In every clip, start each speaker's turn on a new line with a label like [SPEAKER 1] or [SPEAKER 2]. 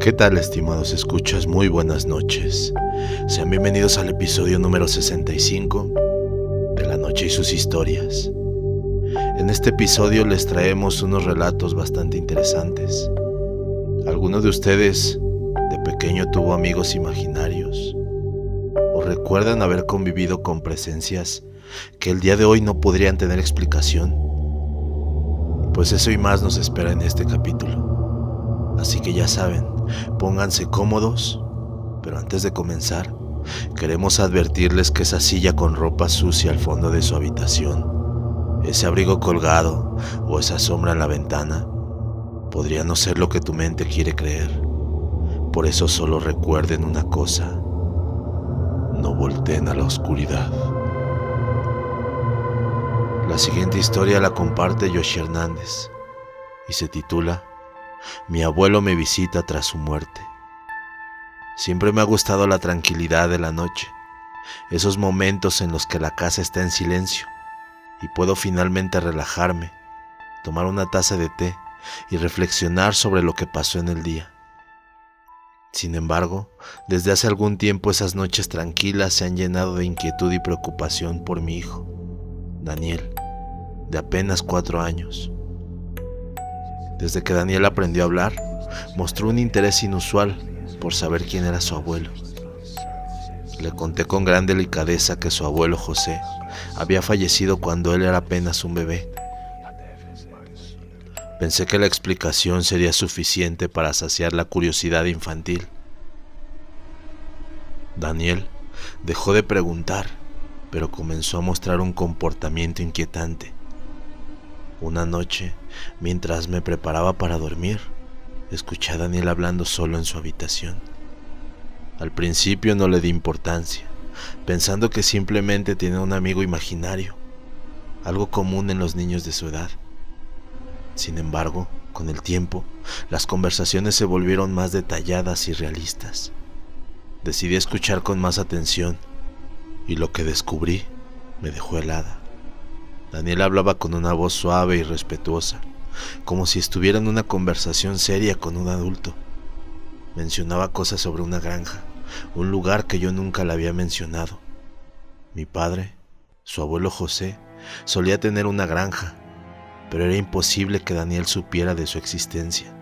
[SPEAKER 1] ¿Qué tal, estimados escuchas? Muy buenas noches. Sean bienvenidos al episodio número 65 de La Noche y sus historias. En este episodio les traemos unos relatos bastante interesantes. ¿Alguno de ustedes de pequeño tuvo amigos imaginarios? ¿O recuerdan haber convivido con presencias que el día de hoy no podrían tener explicación? Pues eso y más nos espera en este capítulo. Así que ya saben, pónganse cómodos, pero antes de comenzar, queremos advertirles que esa silla con ropa sucia al fondo de su habitación, ese abrigo colgado o esa sombra en la ventana, podría no ser lo que tu mente quiere creer. Por eso solo recuerden una cosa: no volteen a la oscuridad. La siguiente historia la comparte Yoshi Hernández y se titula Mi abuelo me visita tras su muerte. Siempre me ha gustado la tranquilidad de la noche, esos momentos en los que la casa está en silencio y puedo finalmente relajarme, tomar una taza de té y reflexionar sobre lo que pasó en el día. Sin embargo, desde hace algún tiempo esas noches tranquilas se han llenado de inquietud y preocupación por mi hijo, Daniel, de apenas 4 años. Desde que Daniel aprendió a hablar, mostró un interés inusual por saber quién era su abuelo. Le conté con gran delicadeza que su abuelo José había fallecido cuando él era apenas un bebé. Pensé que la explicación sería suficiente para saciar la curiosidad infantil. Daniel dejó de preguntar, pero comenzó a mostrar un comportamiento inquietante. Una noche, mientras me preparaba para dormir, escuché a Daniel hablando solo en su habitación. Al principio no le di importancia, pensando que simplemente tenía un amigo imaginario, algo común en los niños de su edad. Sin embargo, con el tiempo, las conversaciones se volvieron más detalladas y realistas. Decidí escuchar con más atención, y lo que descubrí me dejó helada. Daniel hablaba con una voz suave y respetuosa, como si estuviera en una conversación seria con un adulto. Mencionaba cosas sobre una granja, un lugar que yo nunca le había mencionado. Mi padre, su abuelo José, solía tener una granja, pero era imposible que Daniel supiera de su existencia.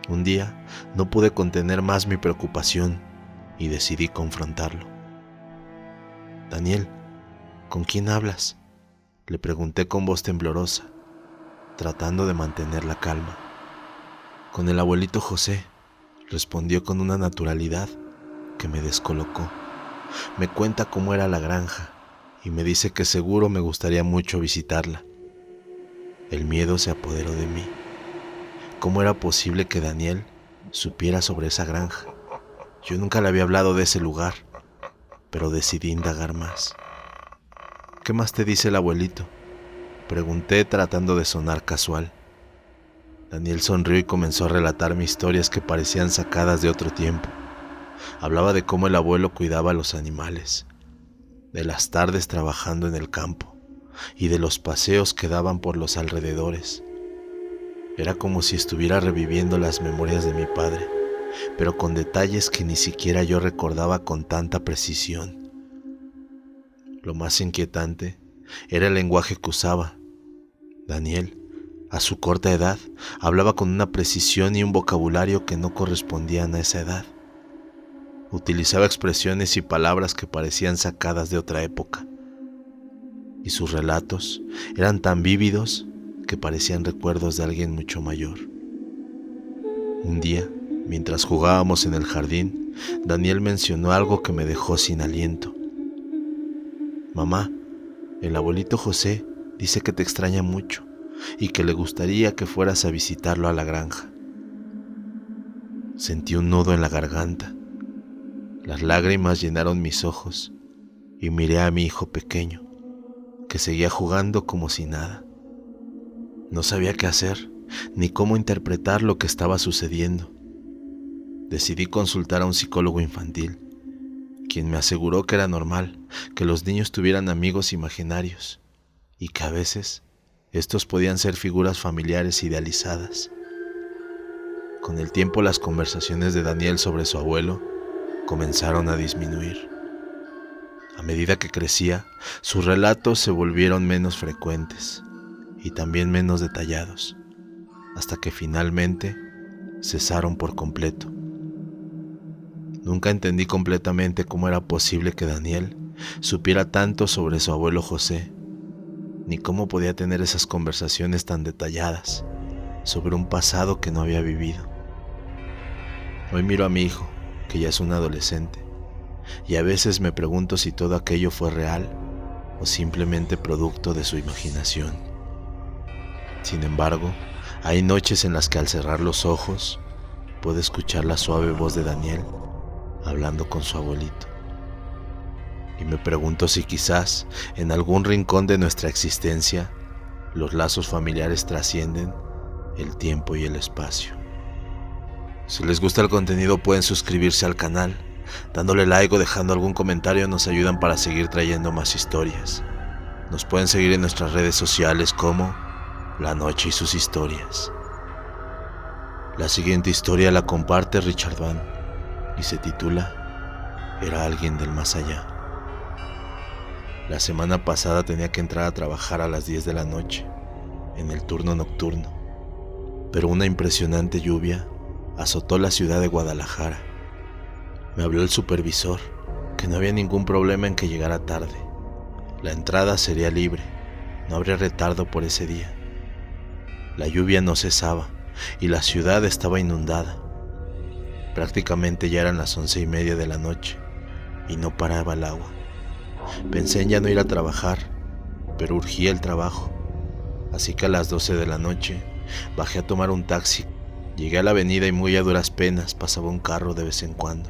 [SPEAKER 1] Un día no pude contener más mi preocupación y decidí confrontarlo. Daniel, ¿con quién hablas?, le pregunté con voz temblorosa, tratando de mantener la calma. Con el abuelito José, respondió con una naturalidad que me descolocó. Me cuenta cómo era la granja y me dice que seguro me gustaría mucho visitarla. El miedo se apoderó de mí. ¿Cómo era posible que Daniel supiera sobre esa granja? Yo nunca le había hablado de ese lugar, pero decidí indagar más. ¿Qué más te dice el abuelito?, pregunté tratando de sonar casual. Daniel sonrió y comenzó a relatarme historias que parecían sacadas de otro tiempo. Hablaba de cómo el abuelo cuidaba a los animales, de las tardes trabajando en el campo y de los paseos que daban por los alrededores. Era como si estuviera reviviendo las memorias de mi padre, pero con detalles que ni siquiera yo recordaba con tanta precisión. Lo más inquietante era el lenguaje que usaba. Daniel, a su corta edad, hablaba con una precisión y un vocabulario que no correspondían a esa edad. Utilizaba expresiones y palabras que parecían sacadas de otra época. Y sus relatos eran tan vívidos que parecían recuerdos de alguien mucho mayor. Un día, mientras jugábamos en el jardín, Daniel mencionó algo que me dejó sin aliento. Mamá, el abuelito José dice que te extraña mucho y que le gustaría que fueras a visitarlo a la granja. Sentí un nudo en la garganta. Las lágrimas llenaron mis ojos y miré a mi hijo pequeño, que seguía jugando como si nada. No sabía qué hacer ni cómo interpretar lo que estaba sucediendo. Decidí consultar a un psicólogo infantil, quien me aseguró que era normal que los niños tuvieran amigos imaginarios y que a veces estos podían ser figuras familiares idealizadas. Con el tiempo las conversaciones de Daniel sobre su abuelo comenzaron a disminuir. A medida que crecía, sus relatos se volvieron menos frecuentes y también menos detallados, hasta que finalmente cesaron por completo. Nunca entendí completamente cómo era posible que Daniel supiera tanto sobre su abuelo José, ni cómo podía tener esas conversaciones tan detalladas sobre un pasado que no había vivido. Hoy miro a mi hijo, que ya es un adolescente, y a veces me pregunto si todo aquello fue real o simplemente producto de su imaginación. Sin embargo, hay noches en las que al cerrar los ojos puedo escuchar la suave voz de Daniel hablando con su abuelito. Y me pregunto si quizás en algún rincón de nuestra existencia los lazos familiares trascienden el tiempo y el espacio. Si les gusta el contenido pueden suscribirse al canal. Dándole like o dejando algún comentario nos ayudan para seguir trayendo más historias. Nos pueden seguir en nuestras redes sociales como La Noche y sus historias. La siguiente historia la comparte Richard Van y se titula Era alguien del más allá. La semana pasada tenía que entrar a trabajar a las 10 de la noche, en el turno nocturno, pero una impresionante lluvia azotó la ciudad de Guadalajara. Me habló el supervisor, que no había ningún problema en que llegara tarde. La entrada sería libre, no habría retardo por ese día. La lluvia no cesaba y la ciudad estaba inundada. Prácticamente ya eran las 11:30 de la noche y no paraba el agua. Pensé en ya no ir a trabajar, pero urgía el trabajo. Así que a las 12 de la noche bajé a tomar un taxi. Llegué a la avenida y muy a duras penas pasaba un carro de vez en cuando.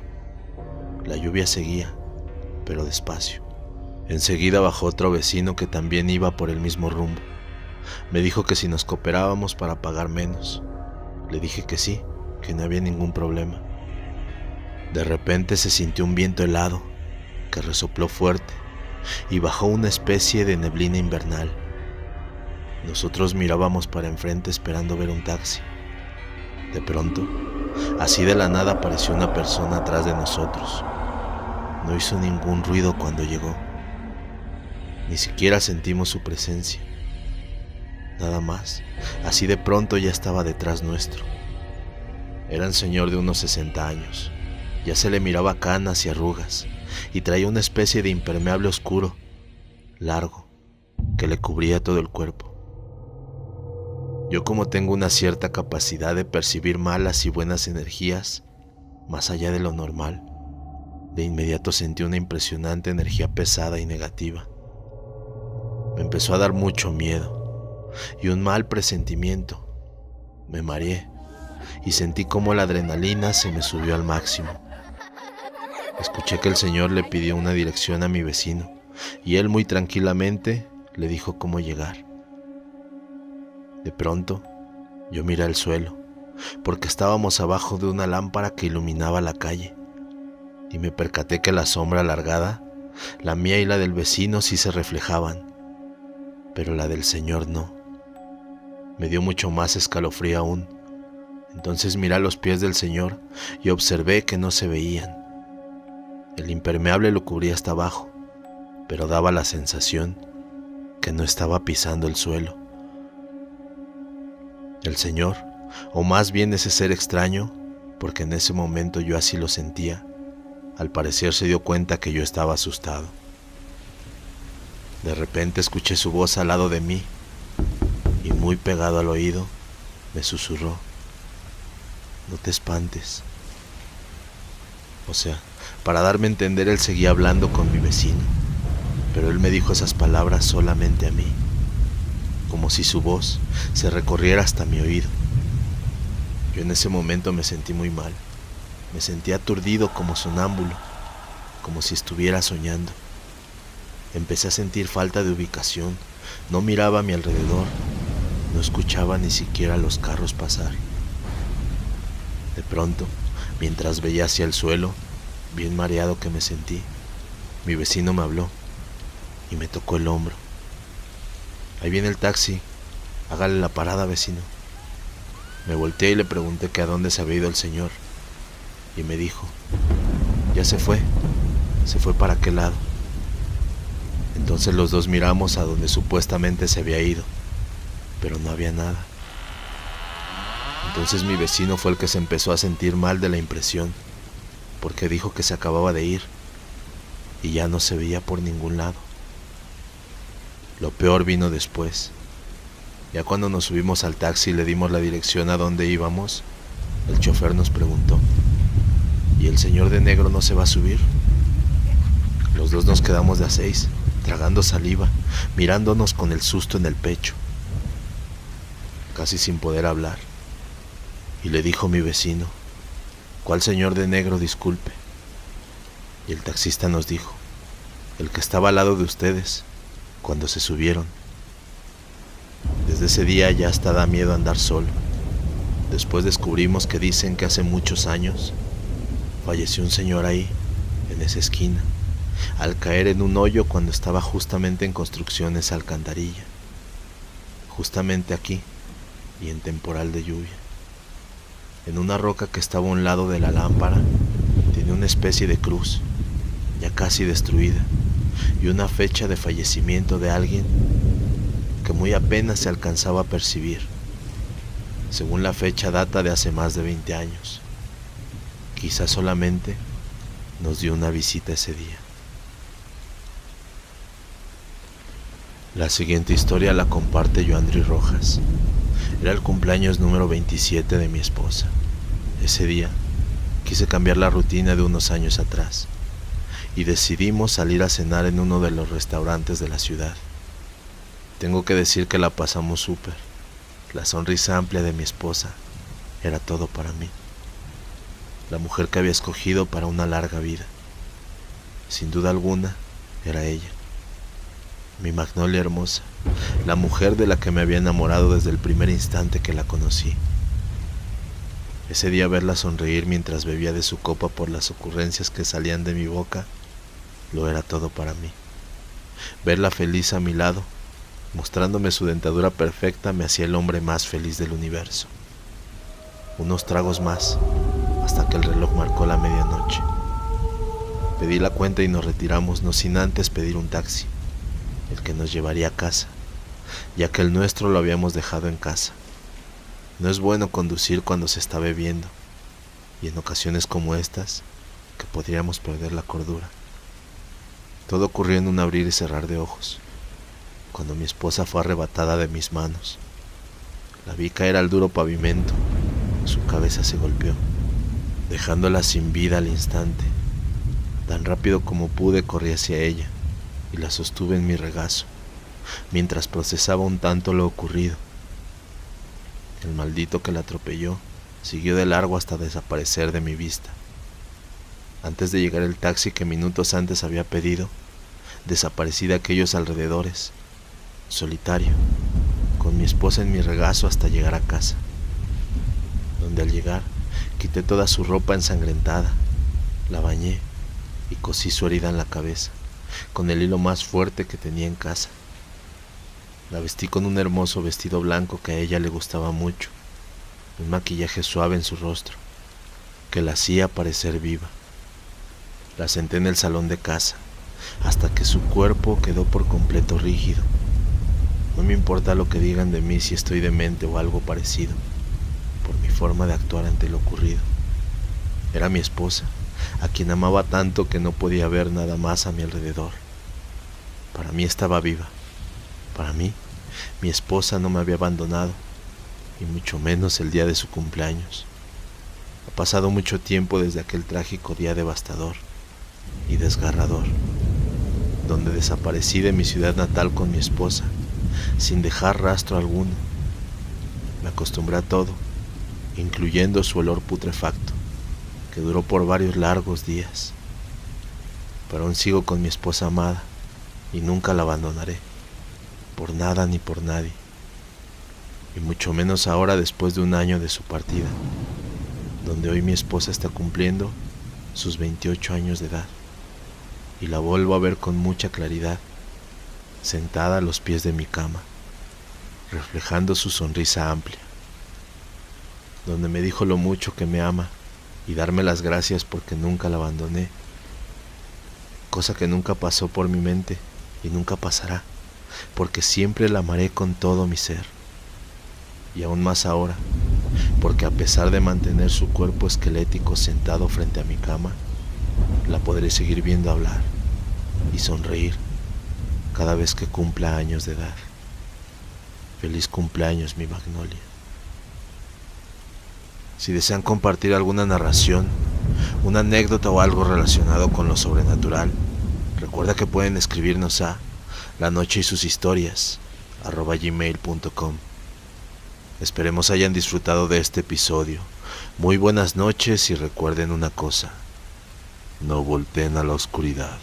[SPEAKER 1] La lluvia seguía, pero despacio. Enseguida bajó otro vecino que también iba por el mismo rumbo. Me dijo que si nos cooperábamos para pagar menos. Le dije que sí, que no había ningún problema. De repente se sintió un viento helado que resopló fuerte y bajó una especie de neblina invernal. Nosotros mirábamos para enfrente esperando ver un taxi. De pronto, así de la nada apareció una persona atrás de nosotros. No hizo ningún ruido cuando llegó. Ni siquiera sentimos su presencia. Nada más, así de pronto ya estaba detrás nuestro. Era un señor de unos 60 años. Ya se le miraba canas y arrugas, y traía una especie de impermeable oscuro, largo, que le cubría todo el cuerpo. Yo, como tengo una cierta capacidad de percibir malas y buenas energías, más allá de lo normal, de inmediato sentí una impresionante energía pesada y negativa. Me empezó a dar mucho miedo y un mal presentimiento. Me mareé y sentí como la adrenalina se me subió al máximo. Escuché que el señor le pidió una dirección a mi vecino y él muy tranquilamente le dijo cómo llegar. De pronto, yo miré al suelo, porque estábamos abajo de una lámpara que iluminaba la calle, y me percaté que la sombra alargada, la mía y la del vecino sí se reflejaban, pero la del señor no. Me dio mucho más escalofrío aún. Entonces miré a los pies del señor y observé que no se veían. El impermeable lo cubría hasta abajo, pero daba la sensación que no estaba pisando el suelo. El señor, o más bien ese ser extraño, porque en ese momento yo así lo sentía, al parecer se dio cuenta que yo estaba asustado. De repente escuché su voz al lado de mí y muy pegado al oído me susurró: no te espantes. O sea, para darme a entender, él seguía hablando con mi vecino, pero él me dijo esas palabras solamente a mí, como si su voz se recorriera hasta mi oído. Yo en ese momento me sentí muy mal. Me sentí aturdido como sonámbulo, como si estuviera soñando. Empecé a sentir falta de ubicación. No miraba a mi alrededor. No escuchaba ni siquiera los carros pasar. De pronto, mientras veía hacia el suelo, bien mareado que me sentí, mi vecino me habló y me tocó el hombro. Ahí viene el taxi, hágale la parada, vecino. Me volteé y le pregunté que a dónde se había ido el señor, y me dijo: ya se fue para aquel lado. Entonces los dos miramos a donde supuestamente se había ido, pero no había nada. Entonces mi vecino fue el que se empezó a sentir mal de la impresión, porque dijo que se acababa de ir y ya no se veía por ningún lado. Lo peor vino después. Ya cuando nos subimos al taxi y le dimos la dirección a donde íbamos, el chofer nos preguntó: ¿y el señor de negro no se va a subir? Los dos nos quedamos de a seis, tragando saliva, mirándonos con el susto en el pecho, casi sin poder hablar. Y le dijo mi vecino: ¿cuál señor de negro, disculpe? Y el taxista nos dijo: el que estaba al lado de ustedes cuando se subieron. Desde ese día ya hasta da miedo andar solo. Después descubrimos que dicen que hace muchos años falleció un señor ahí, en esa esquina, al caer en un hoyo cuando estaba justamente en construcción esa alcantarilla. Justamente aquí y en temporal de lluvia. En una roca que estaba a un lado de la lámpara, tenía una especie de cruz, ya casi destruida, y una fecha de fallecimiento de alguien que muy apenas se alcanzaba a percibir. Según la fecha, data de hace más de 20 años. Quizás solamente nos dio una visita ese día. La siguiente historia la comparte Joandri Rojas. Era el cumpleaños número 27 de mi esposa. Ese día quise cambiar la rutina de unos años atrás y decidimos salir a cenar en uno de los restaurantes de la ciudad. Tengo que decir que la pasamos súper. La sonrisa amplia de mi esposa era todo para mí. La mujer que había escogido para una larga vida. Sin duda alguna, era ella. Mi Magnolia hermosa, la mujer de la que me había enamorado desde el primer instante que la conocí. Ese día verla sonreír mientras bebía de su copa por las ocurrencias que salían de mi boca, lo era todo para mí. Verla feliz a mi lado, mostrándome su dentadura perfecta, me hacía el hombre más feliz del universo. Unos tragos más, hasta que el reloj marcó la medianoche. Pedí la cuenta y nos retiramos, no sin antes pedir un taxi, el que nos llevaría a casa, ya que el nuestro lo habíamos dejado en casa. No es bueno conducir cuando se está bebiendo, y en ocasiones como estas, que podríamos perder la cordura. Todo ocurrió en un abrir y cerrar de ojos, cuando mi esposa fue arrebatada de mis manos. La vi caer al duro pavimento, su cabeza se golpeó, dejándola sin vida al instante. Tan rápido como pude corrí hacia ella y la sostuve en mi regazo, mientras procesaba un tanto lo ocurrido. El maldito que la atropelló siguió de largo hasta desaparecer de mi vista. Antes de llegar el taxi que minutos antes había pedido, desaparecí de aquellos alrededores, solitario, con mi esposa en mi regazo hasta llegar a casa, donde al llegar quité toda su ropa ensangrentada, la bañé y cosí su herida en la cabeza, con el hilo más fuerte que tenía en casa. La vestí con un hermoso vestido blanco que a ella le gustaba mucho, un maquillaje suave en su rostro, que la hacía parecer viva. La senté en el salón de casa, hasta que su cuerpo quedó por completo rígido. No me importa lo que digan de mí si estoy demente o algo parecido, por mi forma de actuar ante lo ocurrido. Era mi esposa, a quien amaba tanto que no podía ver nada más a mi alrededor. Para mí estaba viva. Para mí, mi esposa no me había abandonado, y mucho menos el día de su cumpleaños. Ha pasado mucho tiempo desde aquel trágico día devastador y desgarrador, donde desaparecí de mi ciudad natal con mi esposa, sin dejar rastro alguno. Me acostumbré a todo, incluyendo su olor putrefacto, que duró por varios largos días. Pero aún sigo con mi esposa amada, y nunca la abandonaré, por nada ni por nadie, y mucho menos ahora después de un año de su partida, donde hoy mi esposa está cumpliendo sus 28 años de edad, y la vuelvo a ver con mucha claridad, sentada a los pies de mi cama, reflejando su sonrisa amplia. donde me dijo lo mucho que me ama y darme las gracias porque nunca la abandoné, cosa que nunca pasó por mi mente y nunca pasará, porque siempre la amaré con todo mi ser. Y aún más ahora, porque a pesar de mantener su cuerpo esquelético sentado frente a mi cama, la podré seguir viendo hablar y sonreír cada vez que cumpla años de edad. Feliz cumpleaños, mi Magnolia. Si desean compartir alguna narración, una anécdota o algo relacionado con lo sobrenatural, recuerda que pueden escribirnos a lanocheysushistorias@gmail.com. Esperemos hayan disfrutado de este episodio. Muy buenas noches y recuerden una cosa: no volteen a la oscuridad.